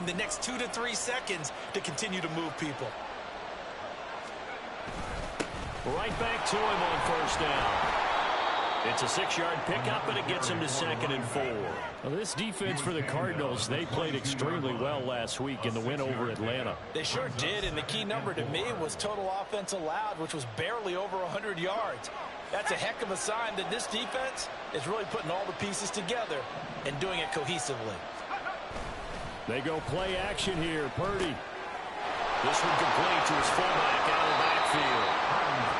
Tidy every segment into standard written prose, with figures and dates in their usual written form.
the next 2 to 3 seconds to continue to move people. Right back to him on first down. It's a 6-yard pickup, and it gets him to 2nd and 4. Well, this defense for the Cardinals, they played extremely well last week in the win over Atlanta. They sure did, and the key number to me was total offense allowed, which was barely over 100 yards. That's a heck of a sign that this defense is really putting all the pieces together and doing it cohesively. They go play action here. Purdy. This one complete to his fullback out of the backfield.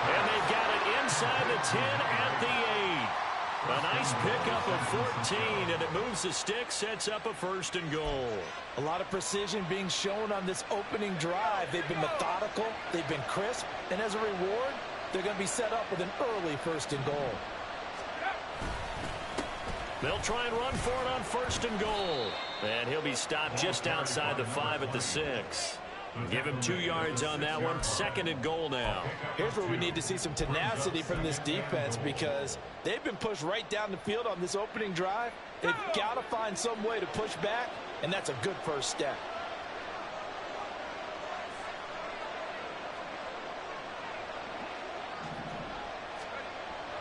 And they've got it inside the 10 at the 8. A nice pickup of 14, and it moves the stick, sets up a 1st and goal. A lot of precision being shown on this opening drive. They've been methodical, they've been crisp, and as a reward, they're going to be set up with an early 1st and goal. They'll try and run for it on 1st and goal. And he'll be stopped just outside the 5 at the 6. Give him 2 yards on that one. 2nd and goal now. Here's where we need to see some tenacity from this defense because they've been pushed right down the field on this opening drive. They've got to find some way to push back, and that's a good first step.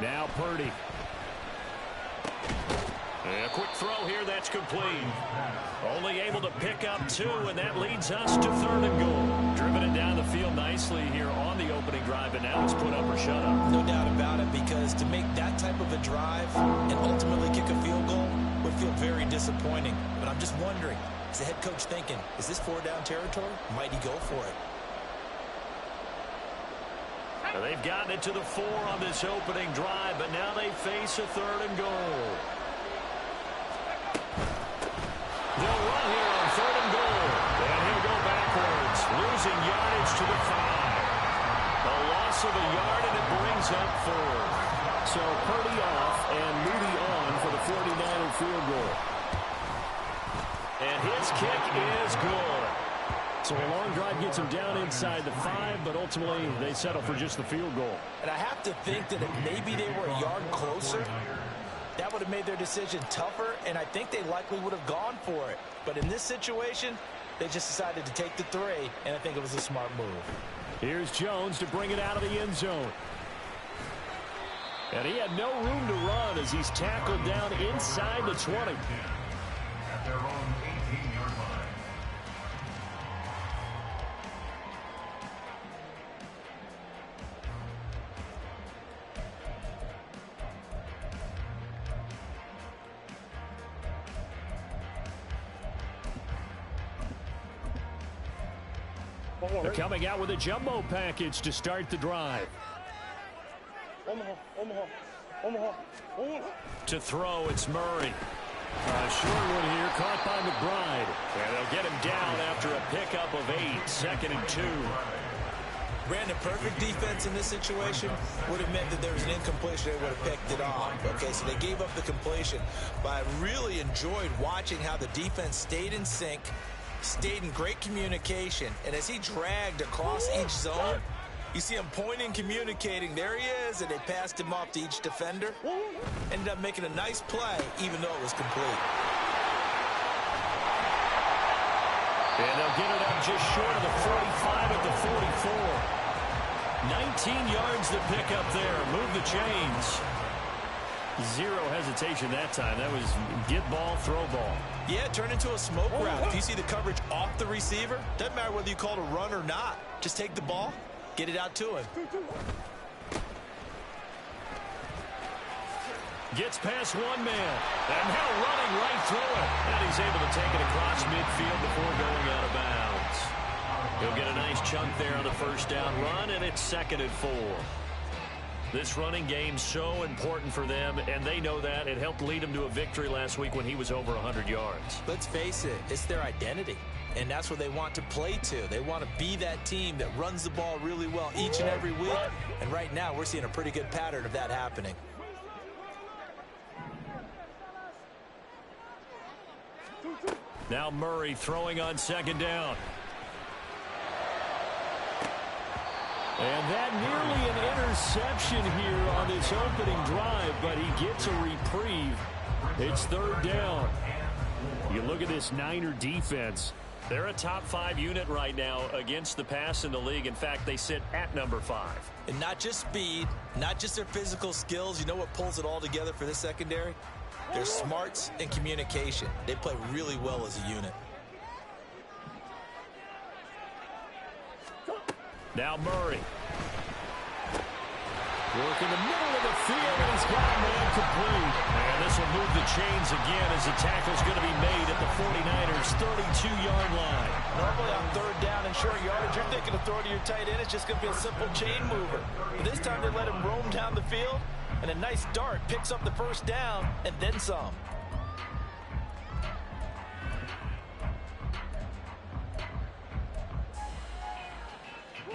Now Purdy. A quick throw here, that's complete. Only able to pick up 2, and that leads us to 3rd and goal. Driven it down the field nicely here on the opening drive, and now it's put up or shut up. No doubt about it, because to make that type of a drive and ultimately kick a field goal would feel very disappointing. But I'm just wondering, is the head coach thinking, is this 4-down territory? Might he go for it? Now they've gotten it to the 4 on this opening drive, but now they face a 3rd and goal. They'll run here on 3rd and goal. And he'll go backwards, losing yardage to the 5. A loss of a yard, and it brings up 4th. So Purdy off and Moody on for the 49er field goal. And his kick is good. So a long drive gets him down inside the 5, but ultimately they settle for just the field goal. And I have to think that if maybe they were a yard closer, that would have made their decision tougher, and I think they likely would have gone for it. But in this situation, they just decided to take the 3, and I think it was a smart move. Here's Jones to bring it out of the end zone. And he had no room to run as he's tackled down inside the 20. At their own 18-yard line. They're coming out with a jumbo package to start the drive. To throw, it's Murray. A short one here, caught by McBride. And they'll get him down after a pickup of 8, 2nd and 2. Brandon, perfect defense in this situation would have meant that there was an incompletion. They would have picked it off. Okay, so they gave up the completion. But I really enjoyed watching how the defense stayed in sync, stayed in great communication, and as he dragged across each zone, you see him pointing, communicating. There he is, and they passed him off to each defender. Ended up making a nice play, even though it was complete. And they'll get it up just short of the 45 at the 44. 19 yards to pick up there. Move the chains. Zero hesitation that time. That was get ball, throw ball. Yeah, it turned into a smoke route. If you see the coverage off the receiver, doesn't matter whether you call it a run or not. Just take the ball, get it out to him. Gets past one man. And now running right through it. And he's able to take it across midfield before going out of bounds. He'll get a nice chunk there on the first down run, and it's 2nd and 4. This running game's so important for them, and they know that. It helped lead them to a victory last week when he was over 100 yards. Let's face it, it's their identity, and that's what they want to play to. They want to be that team that runs the ball really well each and every week, and right now we're seeing a pretty good pattern of that happening. Now Murray throwing on 2nd down. And that nearly an interception here on this opening drive, but he gets a reprieve. It's 3rd down. You look at this Niner defense. They're a top 5 unit right now against the pass in the league. In fact, they sit at number 5. And not just speed, not just their physical skills. You know what pulls it all together for this secondary? Their smarts and communication. They play really well as a unit. Now Murray. Work in the middle of the field, and he's got a man complete. And this will move the chains again as the tackle's going to be made at the 49ers' 32-yard line. Normally on third down and short yardage, you're thinking of throwing to your tight end. It's just going to be a simple chain mover. But this time they let him roam down the field, and a nice dart picks up the first down and then some.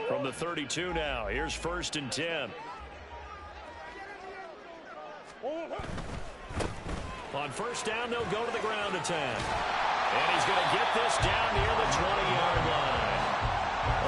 From the 32 now, here's 1st and 10. On first down, they'll go to the ground attack. And he's going to get this down near the 20-yard line.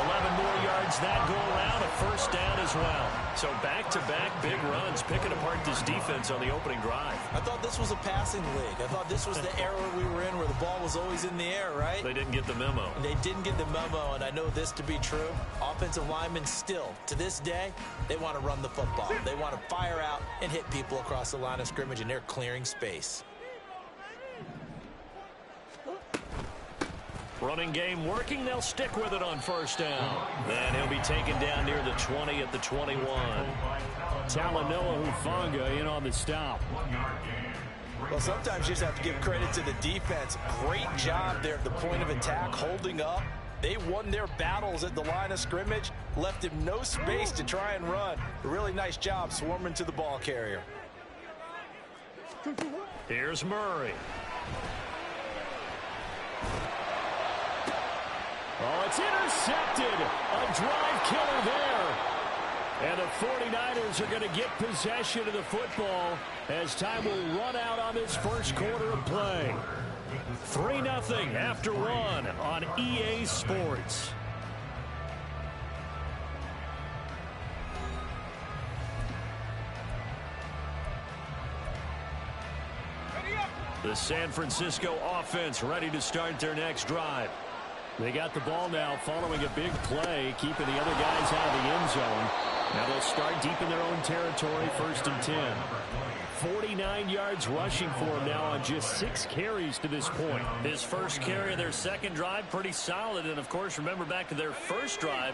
11 more yards that go around, a first down as well. So back-to-back big runs, picking apart this defense on the opening drive. I thought this was a passing league. I thought this was the era we were in where the ball was always in the air, right? They didn't get the memo. They didn't get the memo, and I know this to be true. Offensive linemen still, to this day, they want to run the football. They want to fire out and hit people across the line of scrimmage, and they're clearing space. Running game working. They'll stick with it on first down. Then he'll be taken down near the 20 at the 21. Talanoa Hufanga in on the stop. Well, sometimes you just have to give credit to the defense. Great job there at the point of attack, holding up. They won their battles at the line of scrimmage, left him no space to try and run. A really nice job swarming to the ball carrier. Here's Murray. Oh, it's intercepted. A drive killer there. And the 49ers are going to get possession of the football as time will run out on this first quarter of play. 3-0 after 1 on EA Sports. The San Francisco offense ready to start their next drive. They got the ball now following a big play, keeping the other guys out of the end zone. Now they'll start deep in their own territory, 1st and 10. 49 yards rushing for him now on just 6 carries to this point. His first carry of their second drive, pretty solid. And, of course, remember back to their first drive,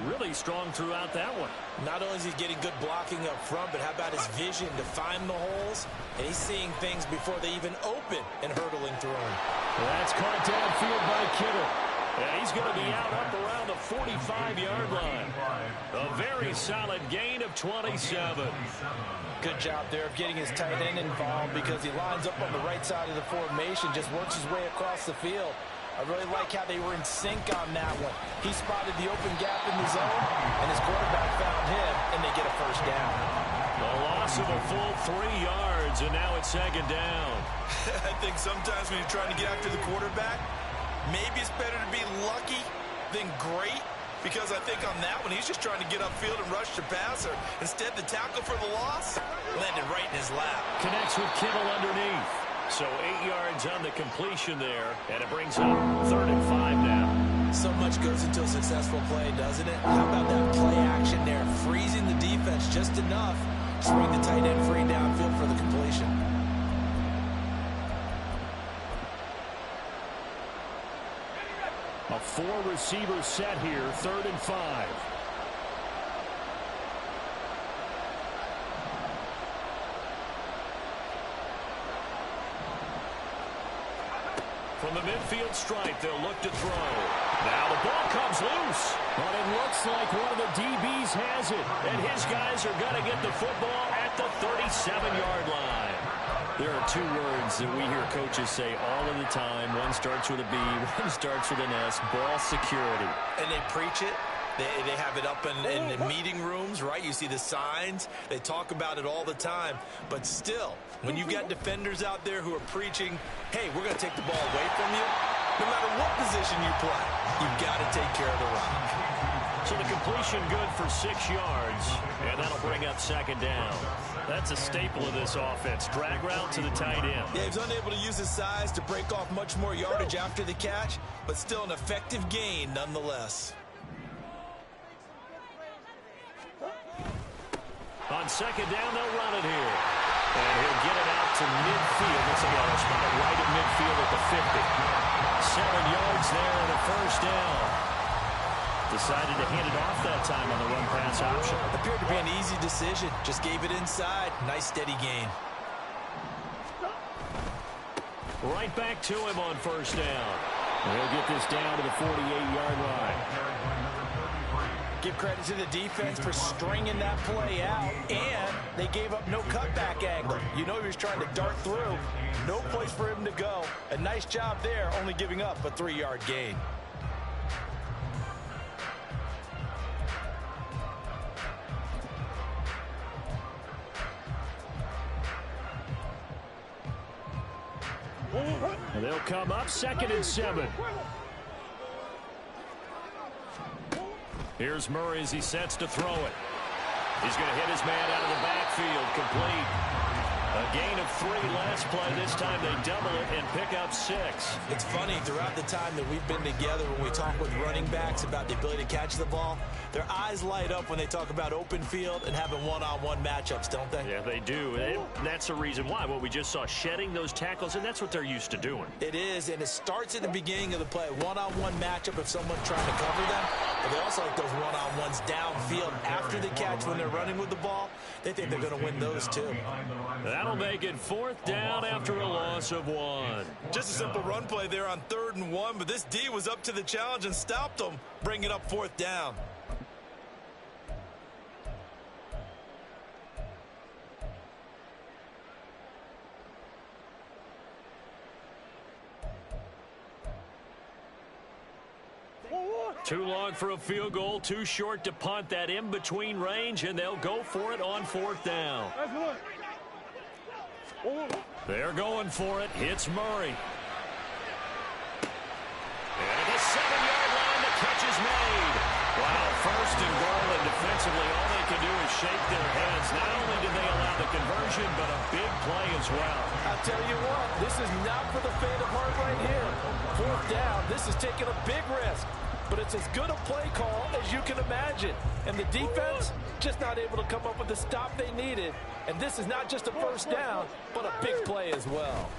really strong throughout that one. Not only is he getting good blocking up front, but how about his vision to find the holes? And he's seeing things before they even open and hurtling through them. That's caught downfield by Kittle. And he's going to be out up around the 45-yard line. A very solid gain of 27. Good job there of getting his tight end involved because he lines up on the right side of the formation, just works his way across the field. I really like how they were in sync on that one. He spotted the open gap in the zone, and his quarterback found him, and they get a first down. A loss of a full 3 yards, and now it's second down. I think sometimes when you're trying to get after the quarterback, maybe it's better to be lucky than great, because I think on that one, he's just trying to get upfield and rush the passer. Instead, the tackle for the loss landed right in his lap. Connects with Kittle underneath. So 8 yards on the completion there, and it brings up 3rd and 5 now. So much goes into a successful play, doesn't it? How about that play action there, freezing the defense just enough to bring the tight end free downfield for the completion. A 4-receiver set here, 3rd and 5. From the midfield stripe, they'll look to throw. Now the ball comes loose. But it looks like one of the DBs has it. And his guys are going to get the football at the 37-yard line. There are 2 words that we hear coaches say all of the time. One starts with a B, one starts with an S, ball security. And they preach it. They have it up in the meeting rooms, right? You see the signs. They talk about it all the time. But still, when you've got defenders out there who are preaching, hey, we're going to take the ball away from you, No matter what position you play, you've got to take care of the rock. So the completion good for 6 yards, and that'll bring up second down. That's a staple of this offense. Drag route to the tight end. Yeah, he's unable to use his size to break off much more yardage after the catch, but still an effective gain nonetheless. On second down, they'll run it here. And he'll get it out to midfield. Looks like he'll spot it right at midfield at the 50. 7 yards there and a first down. Decided to hand it off that time on the run-pass option. Appeared to be an easy decision. Just gave it inside. Nice, steady gain. Right back to him on first down. And he'll get this down to the 48-yard line. Give credit to the defense for stringing that play out, and they gave up no cutback angle. You know he was trying to dart through. No place for him to go. A nice job there, only giving up a 3-yard gain. And they'll come up 2nd and 7. Here's Murray as he sets to throw it. He's going to hit his man out of the backfield, complete. A gain of 3 last play. This time they double it and pick up 6. It's funny, throughout the time that we've been together, when we talk with running backs about the ability to catch the ball, their eyes light up when they talk about open field and having one-on-one matchups, don't they? Yeah, they do. And that's the reason why. What we just saw, shedding those tackles, and that's what they're used to doing. It is, and it starts at the beginning of the play. One-on-one matchup if someone's trying to cover them. But they also like those one-on-ones downfield after the catch when they're running with the ball. They think they're going to win those too. That'll make it 4th down after a loss of 1. Just a simple run play there on 3rd and 1, but this D was up to the challenge and stopped them, bringing up 4th down. Too long for a field goal, too short to punt. That in-between range, and they'll go for it on 4th down. They're going for it. Hits Murray. And at the 7-yard line, the catch is made. Wow, 1st and goal, and defensively, all they can do is shake their heads. Not only did they allow the conversion, but a big play as well. I'll tell you what, this is not for the faint of heart right here. 4th down, this is taking a big risk. But it's as good a play call as you can imagine. And the defense just not able to come up with the stop they needed. And this is not just a 1st down, but a big play as well.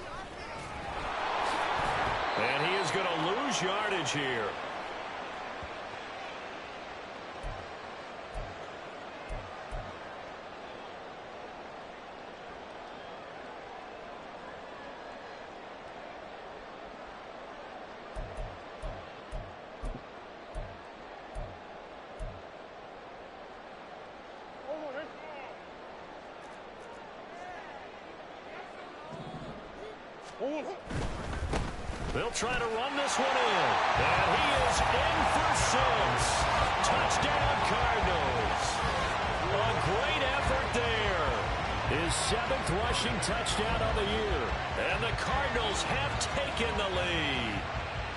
And he is going to lose yardage here. They'll try to run this one in. And he is in for 6. Touchdown, Cardinals. A great effort there. His 7th rushing touchdown of the year. And the Cardinals have taken the lead.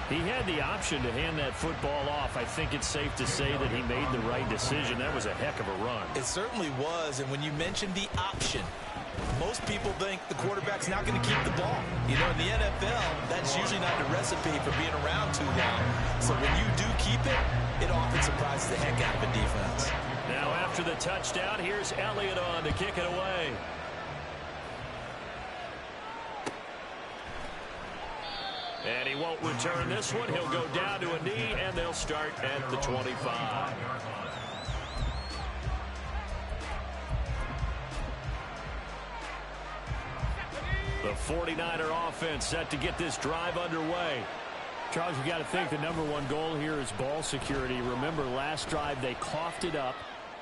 He had the option to hand that football off. I think it's safe to say that he made the right decision. That was a heck of a run. It certainly was, and when you mentioned the option, most people think the quarterback's not going to keep the ball. You know, in the NFL, that's usually not the recipe for being around too long. So when you do keep it, it often surprises the heck out of a defense. Now after the touchdown, here's Elliott on to kick it away. And he won't return this one. He'll go down to a knee, and they'll start at the 25. The 49er offense set to get this drive underway. Charles, you got to think the #1 goal here is ball security. Remember, last drive they coughed it up.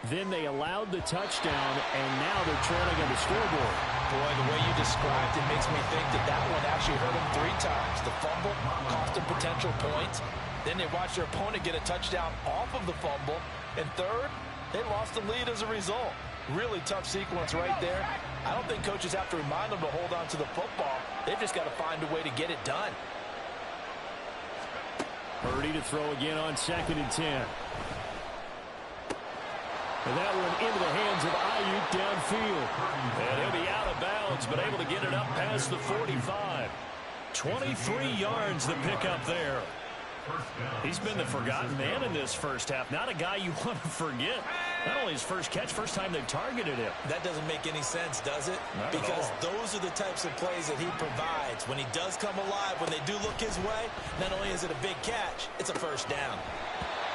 Then they allowed the touchdown, and now they're trailing on the scoreboard. Boy, the way you described it makes me think that that one actually hurt them 3 times. The fumble cost them potential points. Then they watched their opponent get a touchdown off of the fumble. And third, they lost the lead as a result. Really tough sequence right there. I don't think coaches have to remind them to hold on to the football. They've just got to find a way to get it done. Purdy to throw again on 2nd and 10. And that one into the hands of Ayuk downfield. And he'll be out of bounds, but able to get it up past the 45. 23 yards the pickup there. He's been the forgotten man in this first half. Not a guy you want to forget. Not only his first catch, first time they targeted him. That doesn't make any sense, does it? Because those are the types of plays that he provides. When he does come alive, when they do look his way, not only is it a big catch, it's a first down.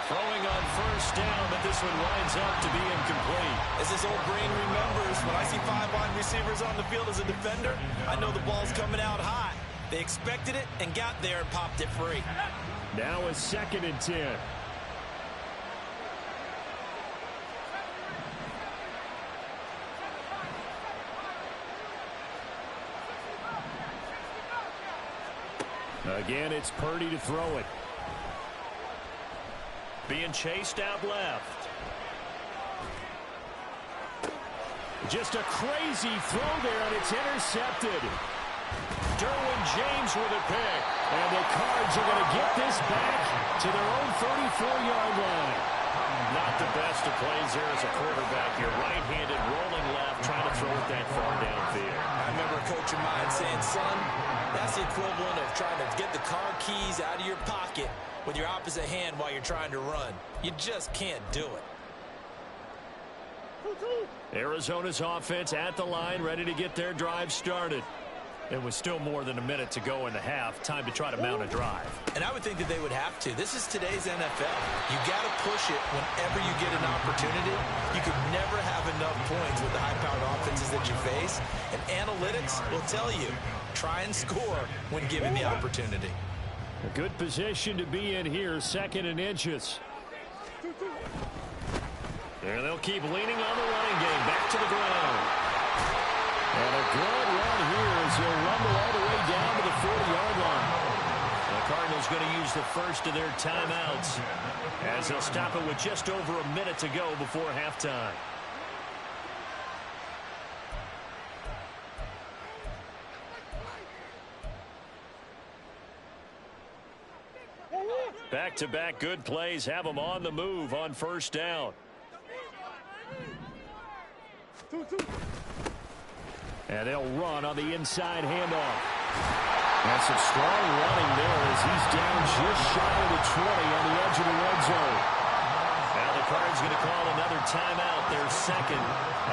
Throwing on first down, but this one winds up to be incomplete. As his old brain remembers, when I see 5 wide receivers on the field as a defender, I know the ball's coming out high. They expected it and got there and popped it free. Now a 2nd and 10. Again, it's Purdy to throw it. Being chased out left. Just a crazy throw there, and it's intercepted. Derwin James with a pick. And the Cards are going to get this back to their own 34-yard line. Not the best of plays there as a quarterback. You're right-handed, rolling left, trying to throw it that far downfield. I remember a coach of mine saying, son, that's the equivalent of trying to get the car keys out of your pocket with your opposite hand while you're trying to run. You just can't do it. Arizona's offense at the line, ready to get their drive started. It was still more than a minute to go in the half. Time to try to mount a drive. And I would think that they would have to. This is today's NFL. You got to push it whenever you get an opportunity. You can never have enough points with the high-powered offenses that you face. And analytics will tell you, try and score when given the opportunity. A good position to be in here, 2nd and inches. And they'll keep leaning on the running game. Back to the ground. And a good run here as he'll rumble all the way down to the 40-yard line. The Cardinals going to use the first of their timeouts as they'll stop it with just over a minute to go before halftime. Back-to-back good plays have them on the move on first down. And they'll run on the inside handoff. And some strong running there as he's down just shy of the 20 on the edge of the red zone. Now the Cards going to call another timeout, their second,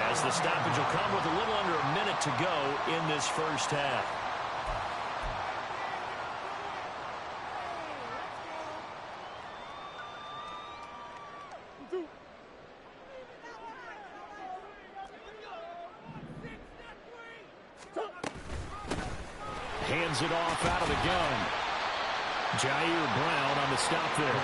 as the stoppage will come with a little under a minute to go in this first half. Hands it off out of the gun. Jair Brown on the stop there.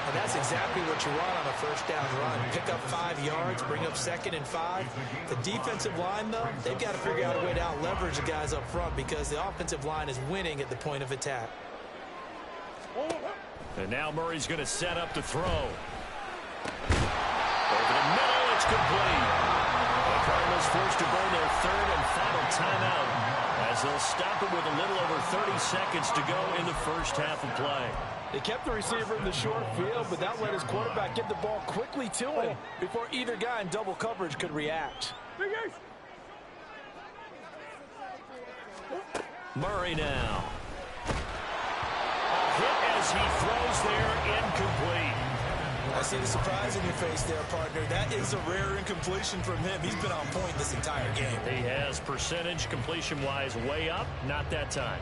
And that's exactly what you want on a first down run. Pick up 5 yards, bring up 2nd and 5. The defensive line, though, they've got to figure out a way to out-leverage the guys up front because the offensive line is winning at the point of attack. And now Murray's going to set up to throw. Over the middle, it's complete. The Cardinals forced to burn their 3rd and final timeout as they'll stop it with a little over 30 seconds to go in the first half of play. They kept the receiver in the short field, but that let his quarterback get the ball quickly to him before either guy in double coverage could react. Murray now. A hit as he throws there, incomplete. I see the surprise in your face there, partner. That is a rare incompletion from him. He's been on point this entire game. He has percentage completion-wise way up, not that time.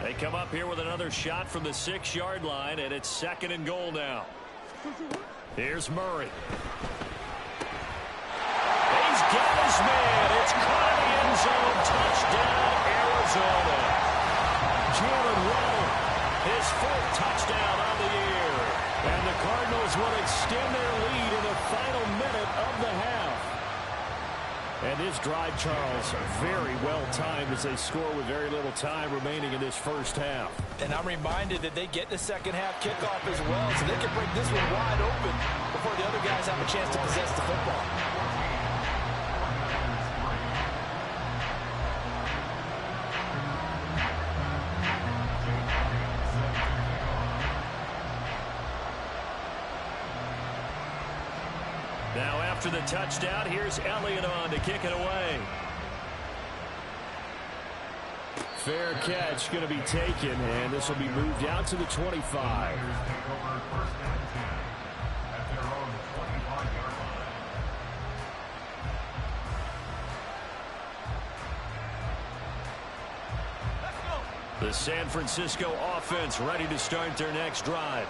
They come up here with another shot from the 6-yard line, and it's 2nd and goal now. Here's Murray. He's got his man. It's caught in the end zone. Touchdown, Arizona. Jalen Waddle, his 4th touchdown on the year. And the Cardinals will extend their lead in the final minute of the half. And this drive, Charles, very well timed as they score with very little time remaining in this first half. And I'm reminded that they get the second half kickoff as well, so they can break this one wide open before the other guys have a chance to possess the football. the touchdown. Here's Elliott on to kick it away. Fair catch going to be taken, and this will be moved out to the 25. The San Francisco offense ready to start their next drive.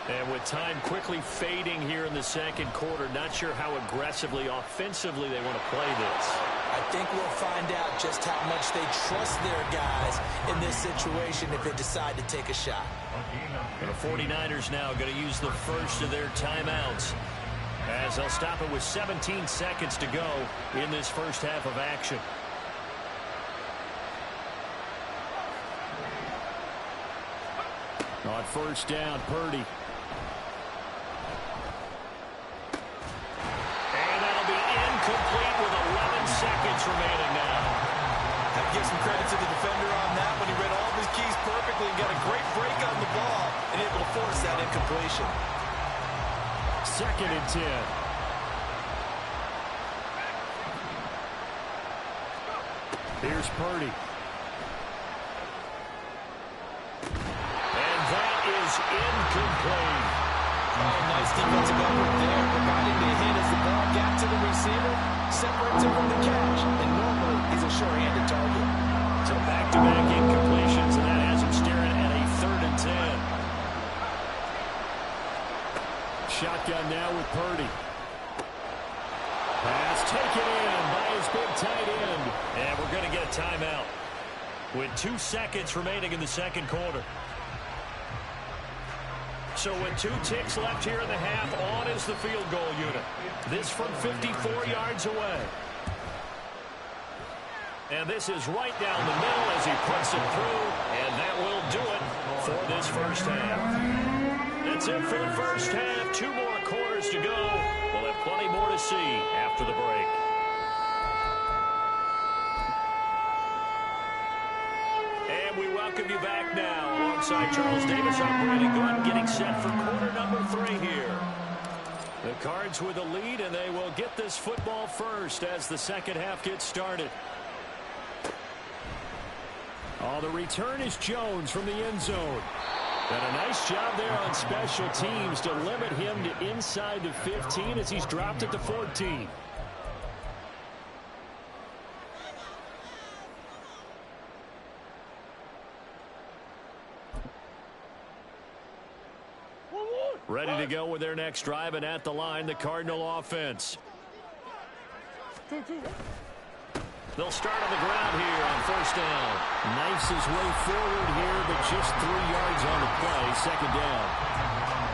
And with time quickly fading here in the second quarter, not sure how aggressively, offensively they want to play this. I think we'll find out just how much they trust their guys in this situation if they decide to take a shot. And the 49ers now going to use the first of their timeouts as they'll stop it with 17 seconds to go in this first half of action. On first down, Purdy. And that'll be incomplete with 11 seconds remaining now. Have to give some credit to the defender on that when he read all of his keys perfectly and got a great break on the ball and able to force that incompletion. 2nd and 10. Here's Purdy. Incomplete. Oh, nice defensive effort there, providing the hit as the ball got to the receiver, separates him from the catch, and normally he's a sure-handed target. So back-to-back incompletions, and that has him staring at a 3rd and 10. Shotgun now with Purdy. Pass taken in by his big tight end. And we're going to get a timeout with 2 seconds remaining in the second quarter. So with 2 ticks left here in the half, on is the field goal unit. This from 54 yards away. And this is right down the middle as he puts it through, and that will do it for this first half. That's it for the first half. 2 more quarters to go. We'll have plenty more to see after the break. And we welcome you back now alongside Charles Davis. I'm Brandon Glenn getting set for quarter number 3 here. The Cards with the lead, and they will get this football first as the second half gets started. Oh, the return is Jones from the end zone. And a nice job there on special teams to limit him to inside the 15 as he's dropped it to 14. Ready to go with their next drive, and at the line, the Cardinal offense. They'll start on the ground here on first down. Knifes his way forward here, but just 3 yards on the play, second down.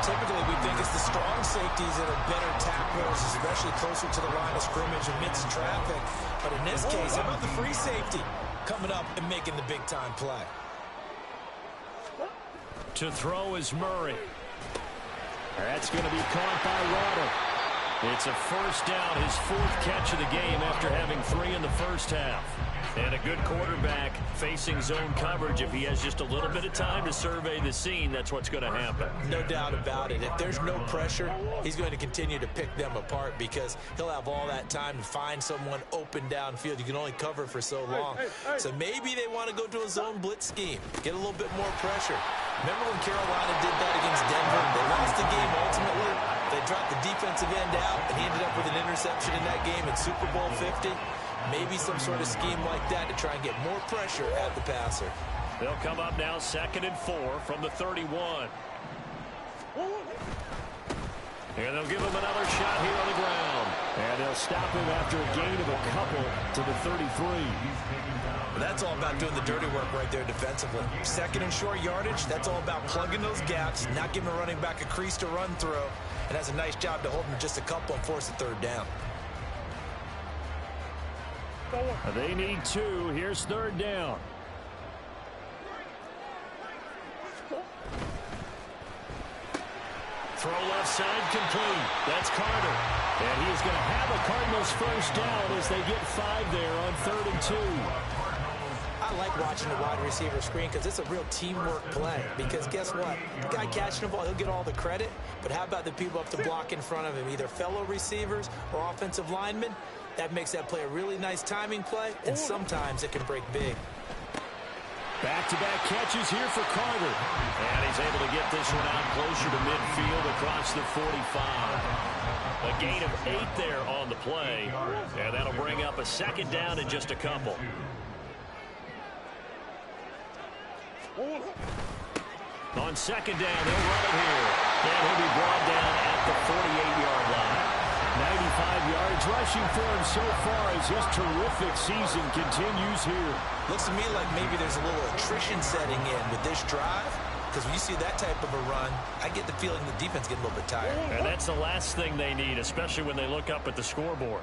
Typically, we think it's the strong safeties that are better tacklers, especially closer to the line of scrimmage amidst traffic. But in this case, how about the free safety coming up and making the big-time play? To throw is Murray. That's going to be caught by Waddle. It's a first down, his 4th catch of the game after having 3 in the first half. And a good quarterback facing zone coverage. If he has just a little bit of time to survey the scene, that's what's going to happen. No doubt about it. If there's no pressure, he's going to continue to pick them apart because he'll have all that time to find someone open downfield. You can only cover for so long. So maybe they want to go to a zone blitz scheme, get a little bit more pressure. Remember when Carolina did that against Denver? They lost the game ultimately. They dropped the defensive end out, and he ended up with an interception in that game in Super Bowl 50. Maybe some sort of scheme like that to try and get more pressure at the passer. They'll come up now 2nd and 4 from the 31. And they'll give him another shot here on the ground. And they'll stop him after a gain of a couple to the 33. That's all about doing the dirty work right there defensively. 2nd and short yardage, that's all about plugging those gaps, not giving a running back a crease to run through, and has a nice job to hold him just a couple and force a 3rd down. They need 2. Here's 3rd down. Throw left side complete. That's Carter. And he is going to have a Cardinals first down as they get 5 there on 3rd and 2. I like watching the wide receiver screen because it's a real teamwork play. Because guess what? The guy catching the ball, he'll get all the credit. But how about the people up to block in front of him, either fellow receivers or offensive linemen? That makes that play a really nice timing play, and sometimes it can break big. Back-to-back catches here for Carter. And he's able to get this one out closer to midfield across the 45. A gain of 8 there on the play. And that'll bring up a second down in just a couple. On second down, they'll run it here. And he'll be brought down at the 48-yard line. 95 yards rushing for him so far as his terrific season continues here. Looks to me like maybe there's a little attrition setting in with this drive. Because when you see that type of a run, I get the feeling the defense getting a little bit tired. And that's the last thing they need, especially when they look up at the scoreboard.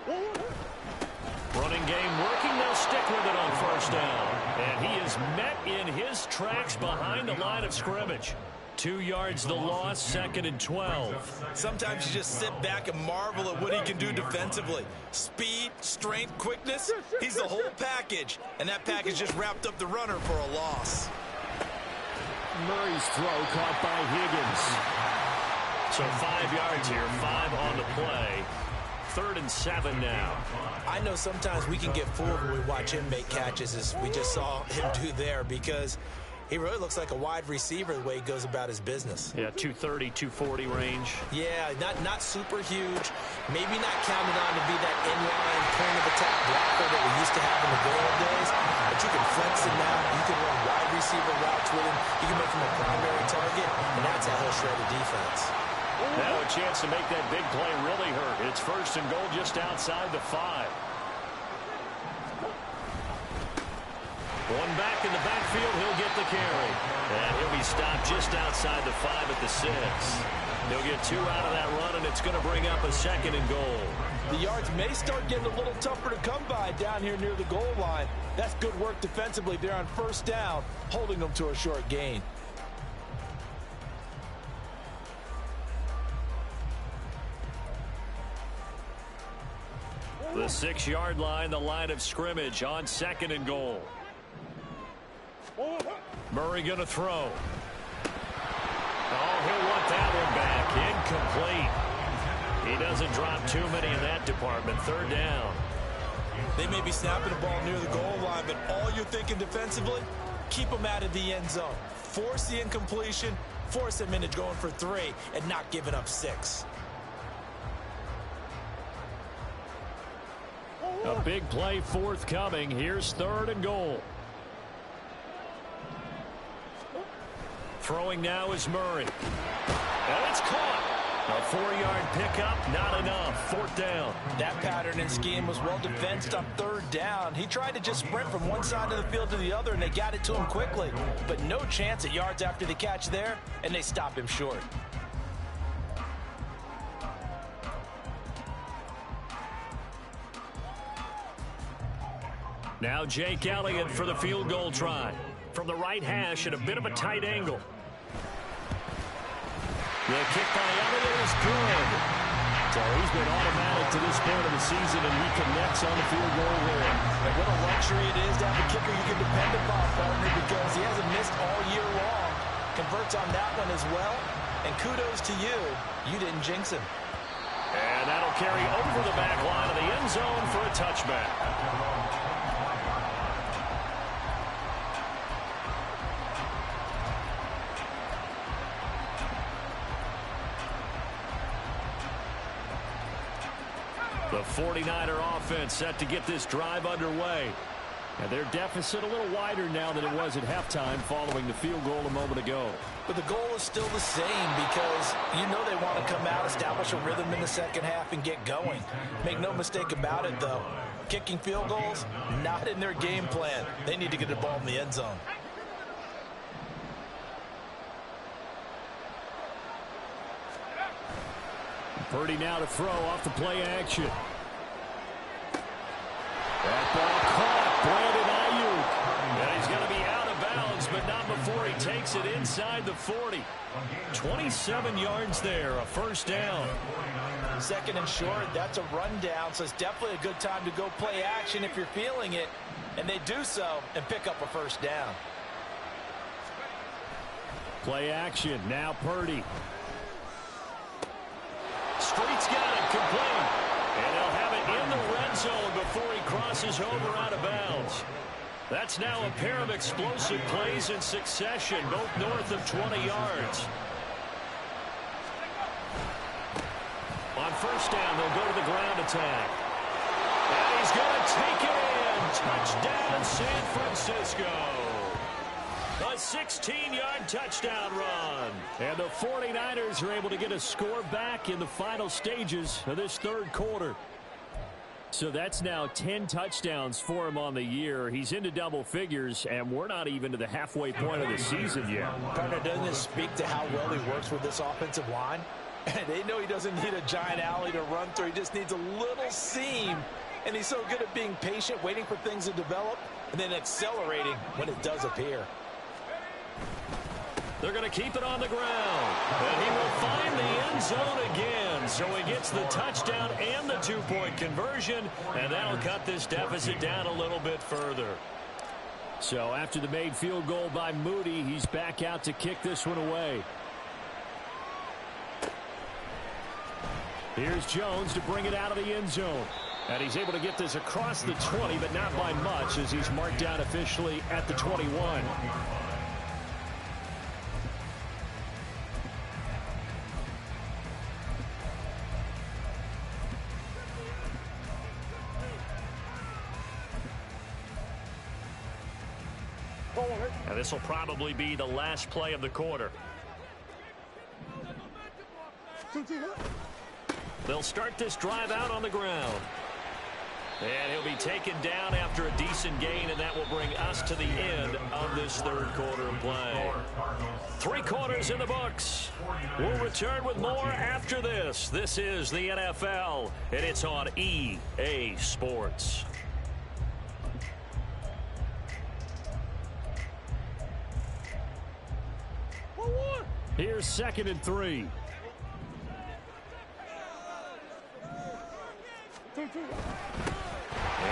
Running game working. They'll stick with it on first down. And he is met in his tracks behind the line of scrimmage. 2 yards the loss, 2nd and 12. Sometimes you just sit back and marvel at what he can do defensively. Speed, strength, quickness, he's the whole package. And that package just wrapped up the runner for a loss. Murray's throw caught by Higgins. So 5 yards here, 5 on the play. 3rd and 7 now. I know sometimes we can get fooled when we watch him make catches, as we just saw him do there, because he really looks like a wide receiver the way he goes about his business. Yeah, 230, 240 range. Yeah, not super huge. Maybe not counted on to be that inline point of attack blocker that we used to have in the good old days. But you can flex him out. You can run wide receiver routes with him. You can make him a primary target, and that's how he'll shred a defense. Now a chance to make that big play really hurt. It's 1st and goal just outside the 5. One back in the backfield, he'll get the carry. And he'll be stopped just outside the 5 at the 6. He'll get 2 out of that run, and it's going to bring up a 2nd and goal. The yards may start getting a little tougher to come by down here near the goal line. That's good work defensively there on first down, holding them to a short gain. The 6-yard line, the line of scrimmage on 2nd and goal. Murray going to throw. Oh, he'll want that one back. Incomplete. He doesn't drop too many in that department. 3rd down. They may be snapping the ball near the goal line, but all you're thinking defensively, keep them out of the end zone. Force the incompletion, force them into going for 3, and not giving up 6. A big play forthcoming. Here's 3rd and goal. Throwing now is Murray. And it's caught. A 4-yard pickup, not enough. 4th down. That pattern and scheme was well defensed on 3rd down. He tried to just sprint from one side of the field to the other, and they got it to him quickly. But no chance at yards after the catch there, and they stop him short. Now Jake Elliott for the field goal try. From the right hash at a bit of a tight angle. The kick by Elliott is good. So he's been automatic to this point of the season, and he connects on the field goal there. And what a luxury it is to have a kicker you can depend upon, partner, because he hasn't missed all year long. Converts on that one as well. And kudos to you. You didn't jinx him. And that'll carry over the back line of the end zone for a touchback. The 49er offense set to get this drive underway. And their deficit a little wider now than it was at halftime following the field goal a moment ago. But the goal is still the same because you know they want to come out, establish a rhythm in the second half, and get going. Make no mistake about it, though. Kicking field goals, not in their game plan. They need to get the ball in the end zone. Purdy now to throw off the play action. That ball caught. Brandon Ayuk. And he's going to be out of bounds, but not before he he takes it inside the 40. 27 yards there, a first down. Second and short, that's a rundown, so it's definitely a good time to go play action if you're feeling it. And they do so and pick up a first down. Play action, now Purdy. Street's got it, complete. And they'll have it in the red zone before he crosses over out of bounds. That's now a pair of explosive plays in succession, both north of 20 yards. On first down, they'll go to the ground attack. And he's going to take it in. Touchdown, San Francisco. A 16-yard touchdown run. And the 49ers are able to get a score back in the final stages of this third quarter. So that's now 10 touchdowns for him on the year. He's into double figures, and we're not even to the halfway point of the season yet. Partner, doesn't this speak to how well he works with this offensive line? They know he doesn't need a giant alley to run through. He just needs a little seam. And he's so good at being patient, waiting for things to develop, and then accelerating when it does appear. They're going to keep it on the ground. And he will find the end zone again. So he gets the touchdown and the two-point conversion. And that'll cut this deficit down a little bit further. So after the made field goal by Moody, he's back out to kick this one away. Here's Jones to bring it out of the end zone. And he's able to get this across the 20, but not by much, as he's marked down officially at the 21. And this will probably be the last play of the quarter. They'll start this drive out on the ground. And he'll be taken down after a decent gain, and that will bring us to the end of this third quarter of play. 3 quarters in the books. We'll return with more after this. This is the NFL, and it's on EA Sports. Here's 2nd and 3. And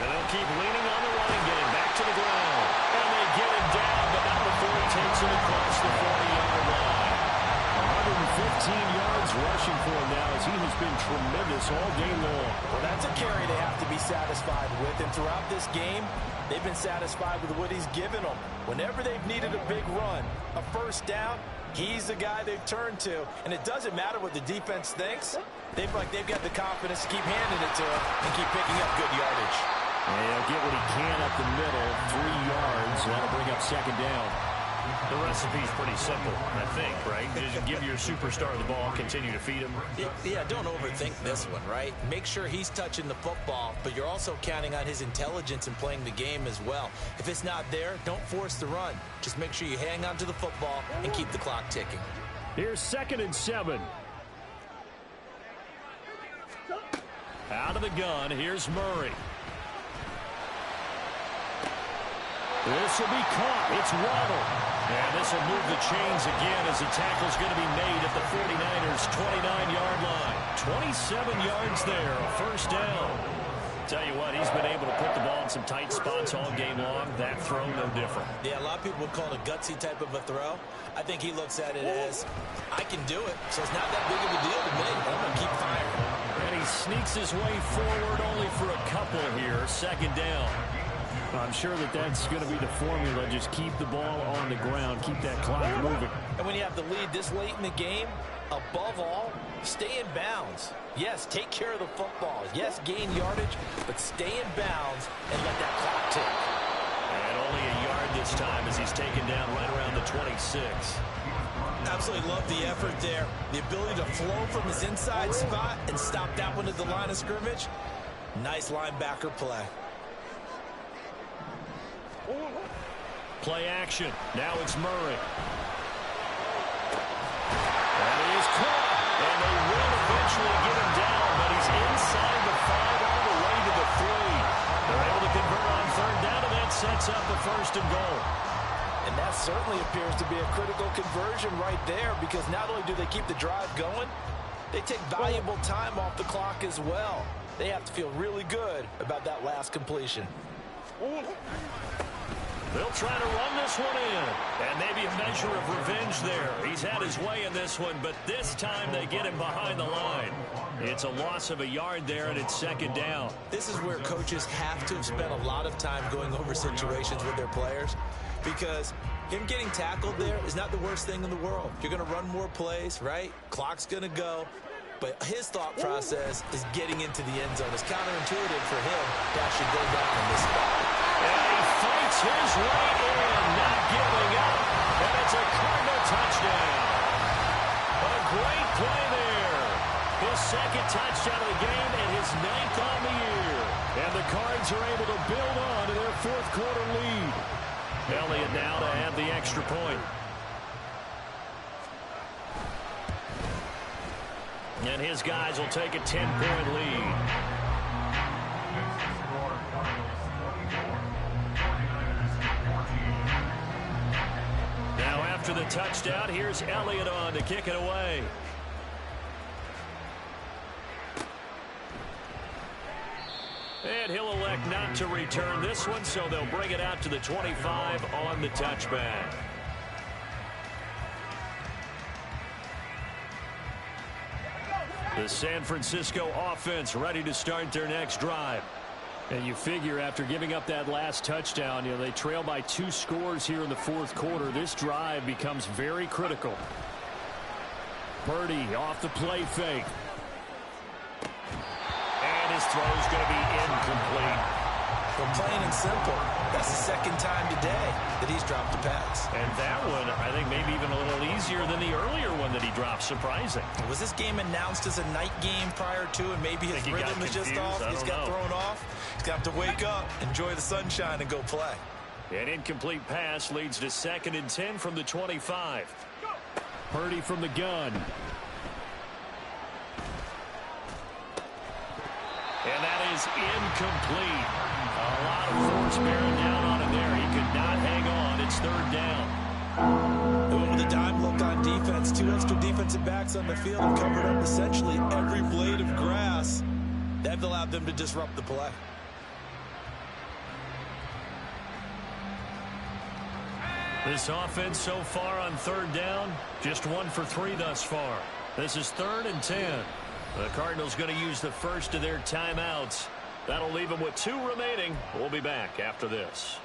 they'll keep leaning on the running game. Back to the ground. And they get him down, but not before he takes it across the 40-yard line. 115 yards rushing for him now, as he has been tremendous all day long. Well, that's a carry they have to be satisfied with. And throughout this game, they've been satisfied with what he's given them. Whenever they've needed a big run, a first down, he's the guy they've turned to. And it doesn't matter what the defense thinks. They've got the confidence to keep handing it to him and keep picking up good yardage. And he'll get what he can up the middle, 3 yards. That'll bring up 2nd down. The recipe's pretty simple, I think, right? Just give your superstar the ball, continue to feed him. Yeah, don't overthink this one, right? Make sure he's touching the football, but you're also counting on his intelligence in playing the game as well. If it's not there, don't force the run. Just make sure you hang on to the football and keep the clock ticking. Here's 2nd and 7. Out of the gun, here's Murray. This will be caught. It's Waddle. And this will move the chains again as the tackle's going to be made at the 49ers' 29-yard line. 27 yards there, a first down. Tell you what, he's been able to put the ball in some tight spots all game long. That throw, no different. Yeah, a lot of people would call it a gutsy type of a throw. I think he looks at it as, I can do it, so it's not that big of a deal to me. I'm going to keep firing. And he sneaks his way forward only for a couple here. 2nd down. I'm sure that's going to be the formula. Just keep the ball on the ground. Keep that clock moving. And when you have the lead this late in the game, above all, stay in bounds. Yes, take care of the football. Yes, gain yardage, but stay in bounds and let that clock tick. And only a yard this time as he's taken down right around the 26. Absolutely love the effort there. The ability to flow from his inside spot and stop that one at the line of scrimmage. Nice linebacker play. Play action. Now it's Murray. And he is caught. And they will eventually get him down, but he's inside the 5 all the way to the 3. They're able to convert on 3rd down, and that sets up a 1st and goal. And that certainly appears to be a critical conversion right there, because not only do they keep the drive going, they take valuable time off the clock as well. They have to feel really good about that last completion. They'll try to run this one in. And maybe a measure of revenge there. He's had his way in this one, but this time they get him behind the line. It's a loss of a yard there, and it's second down. This is where coaches have to have spent a lot of time going over situations with their players, because him getting tackled there is not the worst thing in the world. You're going to run more plays, right? Clock's going to go. But his thought process is getting into the end zone. It's counterintuitive for him to actually go down in this spot. And he fights his way in, not giving up. And it's a Cardinal touchdown. A great play there. His second touchdown of the game and his 9th on the year. And the Cards are able to build on to their fourth quarter lead. Elliott now to add the extra point. And his guys will take a 10-point lead. Now after the touchdown, here's Elliott on to kick it away. And he'll elect not to return this one, so they'll bring it out to the 25 on the touchback. The San Francisco offense ready to start their next drive. And you figure after giving up that last touchdown, they trail by 2 scores here in the fourth quarter. This drive becomes very critical. Purdy off the play fake. And his throw's going to be incomplete. Well, plain and simple, that's the second time today that he's dropped a pass. And that one, I think, maybe even a little easier than the earlier one that he dropped. Surprising. Was this game announced as a night game prior to, and maybe his rhythm is just off? He's got thrown off. He's got to wake up, enjoy the sunshine, and go play. An incomplete pass leads to 2nd and 10 from the 25. Purdy from the gun. And that is incomplete. A lot of force bearing down on him there. He could not hang on. It's 3rd down. They went with a dime look on defense. 2 extra defensive backs on the field and covered up essentially every blade of grass. That allowed them to disrupt the play. This offense so far on 3rd down, just 1 for 3 thus far. This is 3rd and 10. The Cardinals going to use the first of their timeouts. That'll leave them with 2 remaining. We'll be back after this.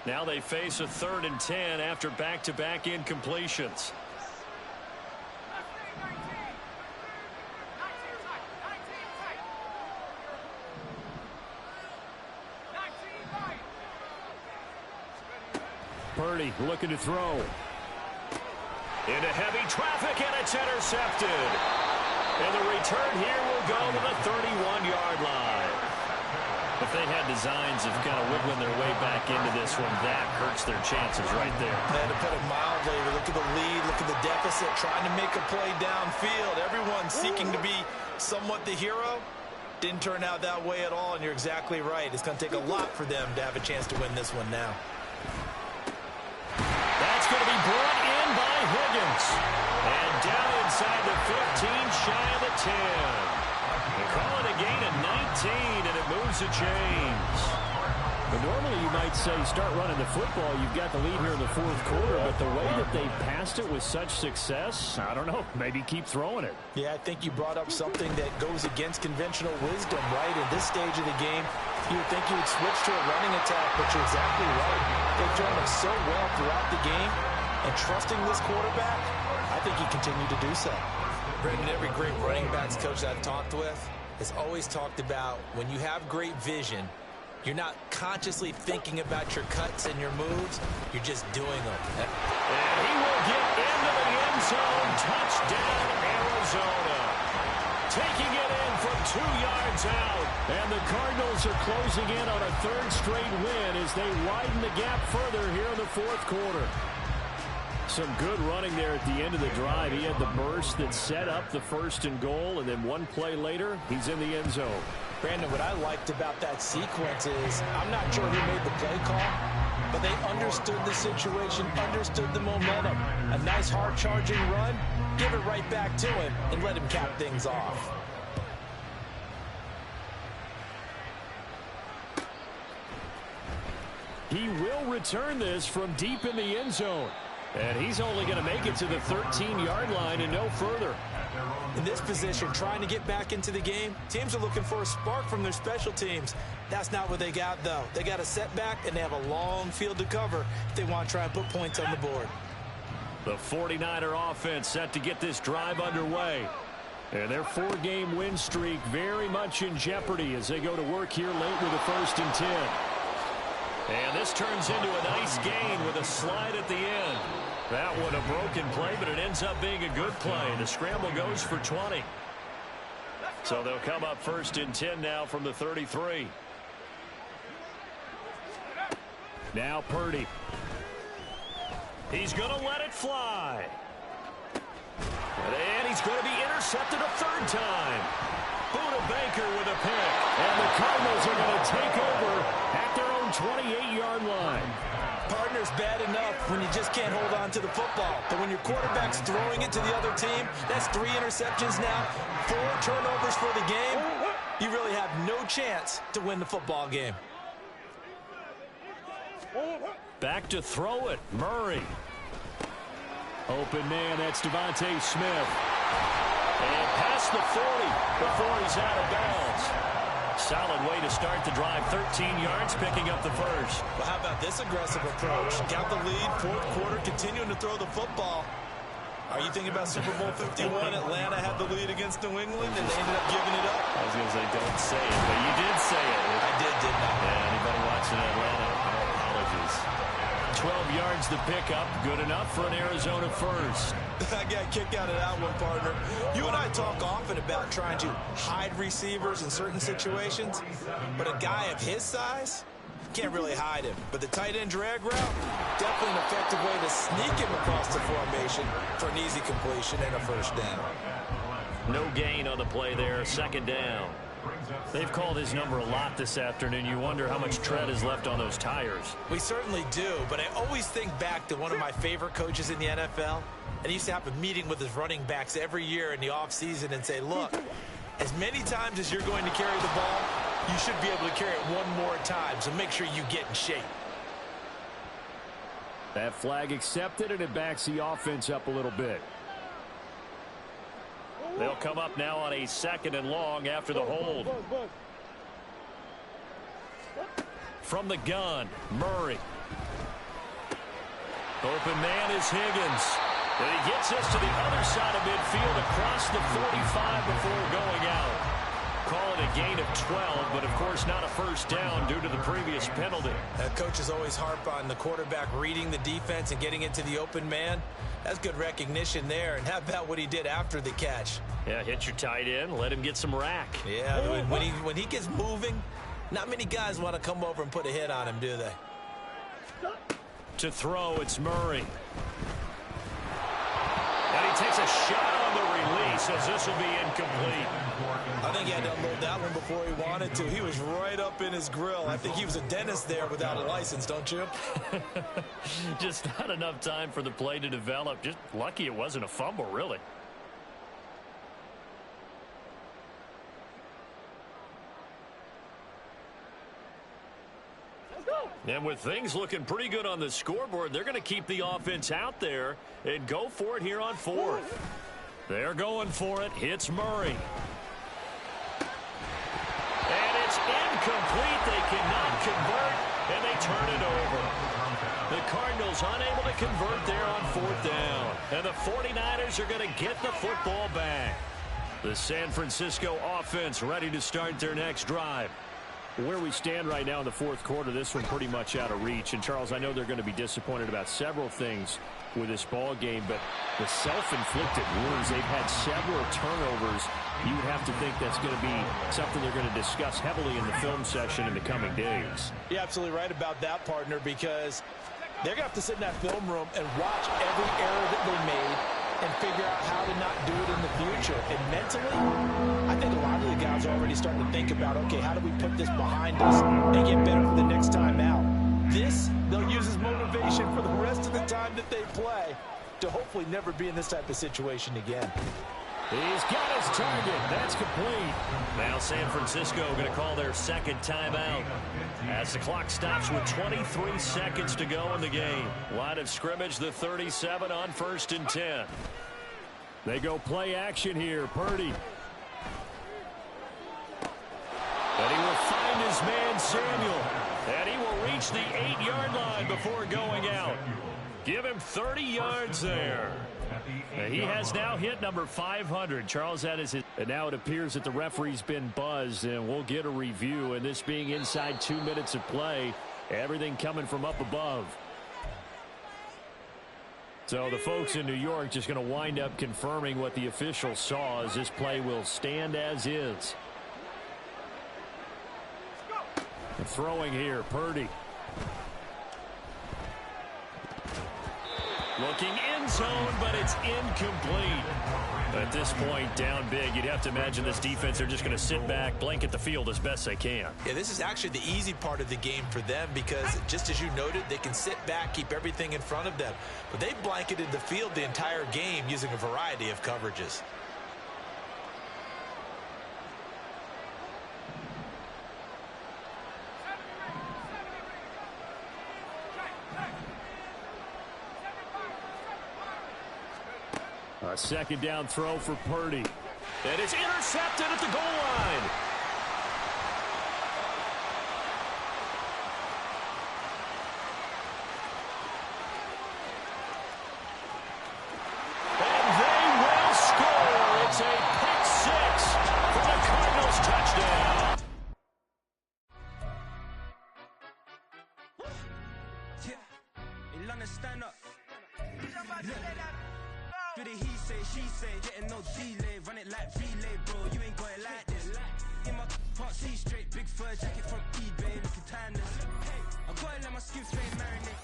Now they face a 3rd and 10 after back-to-back incompletions. Purdy looking to throw. Into heavy traffic, and it's intercepted. And the return here will go to the 31-yard line. If they had designs of kind of wiggling their way back into this one, that hurts their chances right there. Man, to put it mildly, look at the lead, look at the deficit, trying to make a play downfield. Everyone seeking to be somewhat the hero. Didn't turn out that way at all, and you're exactly right. It's going to take a lot for them to have a chance to win this one now. That's going to be brought in by Higgins. And down inside the 15, shy of the 10. They call it a gain of 19, and it moves the chains. But normally you might say start running the football. You've got the lead here in the fourth quarter, but the way that they passed it with such success, I don't know, maybe keep throwing it. Yeah, I think you brought up something that goes against conventional wisdom, right? In this stage of the game, you would think you would switch to a running attack, but you're exactly right. They've thrown it so well throughout the game, and trusting this quarterback, I think he continued to do so. Brendan, every great running backs coach I've talked with has always talked about when you have great vision, you're not consciously thinking about your cuts and your moves. You're just doing them. And he will get into the end zone. Touchdown, Arizona. Taking it in from 2 yards out. And the Cardinals are closing in on a 3rd straight win as they widen the gap further here in the fourth quarter. Some good running there at the end of the drive. He had the burst that set up the 1st and goal, and then one play later, he's in the end zone. Brandon, what I liked about that sequence is I'm not sure who made the play call, but they understood the situation, understood the momentum. A nice hard-charging run, give it right back to him, and let him cap things off. He will return this from deep in the end zone. And he's only going to make it to the 13-yard line and no further. In this position, trying to get back into the game, teams are looking for a spark from their special teams. That's not what they got, though. They got a setback, and they have a long field to cover if they want to try and put points on the board. The 49er offense set to get this drive underway. And their 4-game win streak very much in jeopardy as they go to work here late with a 1st and 10. And this turns into a nice gain with a slide at the end. That one a broken play, but it ends up being a good play. The scramble goes for 20. So they'll come up 1st and 10 now from the 33. Now Purdy. He's going to let it fly. And he's going to be intercepted a 3rd time. Buda Baker with a pick. And the Cardinals are going to take over at their own 28-yard line. Partner's bad enough when you just can't hold on to the football. But when your quarterback's throwing it to the other team, that's 3 interceptions now, 4 turnovers for the game. You really have no chance to win the football game. Back to throw it. Murray. Open man, that's Devontae Smith. And past the 40 before he's out of bounds. Solid way to start the drive. 13 yards, picking up the 1st. Well, how about this aggressive approach? Got the lead, 4th quarter, continuing to throw the football. Are you thinking about Super Bowl 51? Atlanta had the lead against New England, and they ended up giving it up. I was going to say, don't say it, but you did say it. I didn't I? Yeah, anybody watching Atlanta, no apologies. 12 yards to pick up. Good enough for an Arizona 1st. I got a kick out of that one, partner. You and I talk often about trying to hide receivers in certain situations, but a guy of his size can't really hide him. But the tight end drag route, definitely an effective way to sneak him across the formation for an easy completion and a 1st down. No gain on the play there. 2nd down. They've called his number a lot this afternoon. You wonder how much tread is left on those tires. We certainly do, but I always think back to one of my favorite coaches in the NFL, and he used to have a meeting with his running backs every year in the offseason and say, look, as many times as you're going to carry the ball, you should be able to carry it one more time, so make sure you get in shape. That flag accepted, and it backs the offense up a little bit. They'll come up now on a 2nd and long after the hold. From the gun, Murray. Open man is Higgins. And he gets us to the other side of midfield across the 45 before going out. Call it a gain of 12, but of course not a 1st down due to the previous penalty. Coaches always harp on the quarterback reading the defense and getting into the open man. That's good recognition there. And how about what he did after the catch? Yeah, hit your tight end, let him get some rack. Yeah, when he gets moving, not many guys want to come over and put a hit on him, do they? To throw, it's Murray. And he takes a shot on the release as this will be incomplete. I think he had to unload that one before he wanted to. He was right up in his grill. I think he was a dentist there without a license, don't you? Just not enough time for the play to develop. Just lucky it wasn't a fumble, really. And with things looking pretty good on the scoreboard, they're going to keep the offense out there and go for it here on 4th. They're going for it. Hits Murray. And it's incomplete. They cannot convert, and they turn it over. The Cardinals unable to convert there on 4th down. And the 49ers are going to get the football back. The San Francisco offense ready to start their next drive. Where we stand right now in the 4th quarter, this one pretty much out of reach. And, Charles, I know they're going to be disappointed about several things with this ball game, but the self-inflicted wounds, they've had several turnovers. You would have to think that's going to be something they're going to discuss heavily in the film session in the coming days. You're absolutely right about that, partner, because They're going to have to sit in that film room and watch every error that they made and figure out how to not do it in the future. And mentally, I think a lot of the guys are already starting to think about, okay, how do we put this behind us and get better for the next time out? This, they'll use as motivation for the rest of the time that they play to hopefully never be in this type of situation again. He's got his target. That's complete. Now San Francisco going to call their second timeout as the clock stops with 23 seconds to go in the game. Line of scrimmage, the 37 on 1st and 10. They go play action here. Purdy. And he will find his man Samuel. And he will reach the 8-yard line before going out. Give him 30 yards there. And he has now hit number 500. Charles, that is it. And now it appears that the referee's been buzzed, and we'll get a review. And this being inside 2 minutes of play, everything coming from up above. So the folks in New York just going to wind up confirming what the official saw, as this play will stand as is. And throwing here, Purdy. Looking end zone, but it's incomplete. At this point, down big, you'd have to imagine this defense, they're just going to sit back, blanket the field as best they can. Yeah, this is actually the easy part of the game for them because, just as you noted, they can sit back, keep everything in front of them. But they blanketed the field the entire game using a variety of coverages. A second down throw for Purdy. And it's intercepted at the goal line. And they will score. It's a pick six for the Cardinals touchdown. Stand up. Do the he say, she say, getting no delay, run it like relay, bro, you ain't got it like this. In my can't see straight, big fur jacket from eBay, looking timeless. I gotta let my skin fade marinate.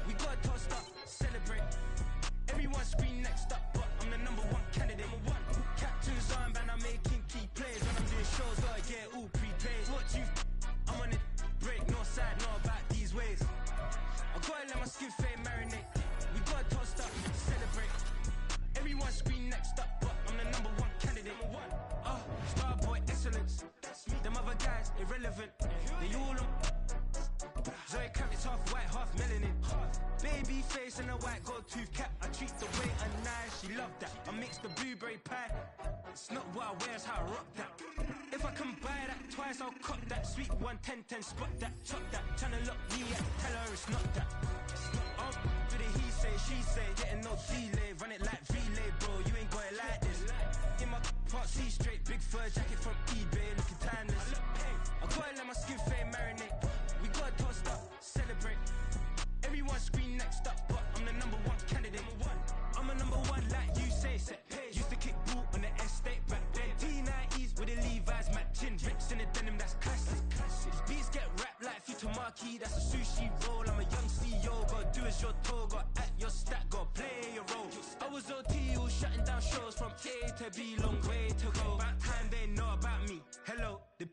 We gotta toast up, celebrate. Everyone scream next up, but I'm the #1 candidate. Captain's armband, I'm making key plays. When I'm doing shows, gotta get all prepaid. What you, I'm on it, break, no side, no about these ways. I gotta let my skin fade marinate. We gotta toast up, celebrate. Everyone scream next up, but I'm the #1 candidate. Starboy excellence. Them other guys irrelevant. They all on. Zoe Kravitz half white, half melanin. Baby face and a white gold tooth cap. I treat the waiter nice, she love that. I mix the blueberry pie. It's not what I wear, it's how I rock that. If I can buy that twice, I'll cop that. Sweet 110, spot that, chop that. Tryna lock me up, tell her it's not that. Do the he say, she say, getting no delay, run it like relay, bro, you ain't got it like this. In my can't see straight, big fur jacket from eBay, looking timeless. I gotta let my skin fade marinate. We gotta toast up, celebrate. Everyone scream next up, but I'm the #1 candidate. I'm a #1 like you say, set page. Used to kick boot on the estate back then. T90s with the Levi's matching. Rips in the denim, that's classic. These beats get wrapped like Futamaki, that's a sushi roll. I'm a young CEO, gotta do as you're told, gotta act your stat, gotta play your role. I was OT, all shutting down shows from A to B, long way to go. About time they know about me. Hello, the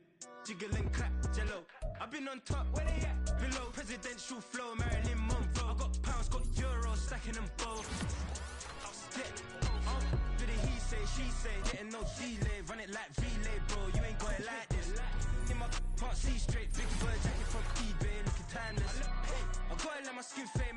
jiggle and clap, jello. I've been on top, where they at? Below, presidential flow, Marilyn Monroe. I got pounds, got euros, stacking them both. Do the he say, she say, getting no delay, run it like relay, bro, you ain't got it like this. In my can't see straight, big fur jacket from eBay, looking timeless. I gotta let my skin fade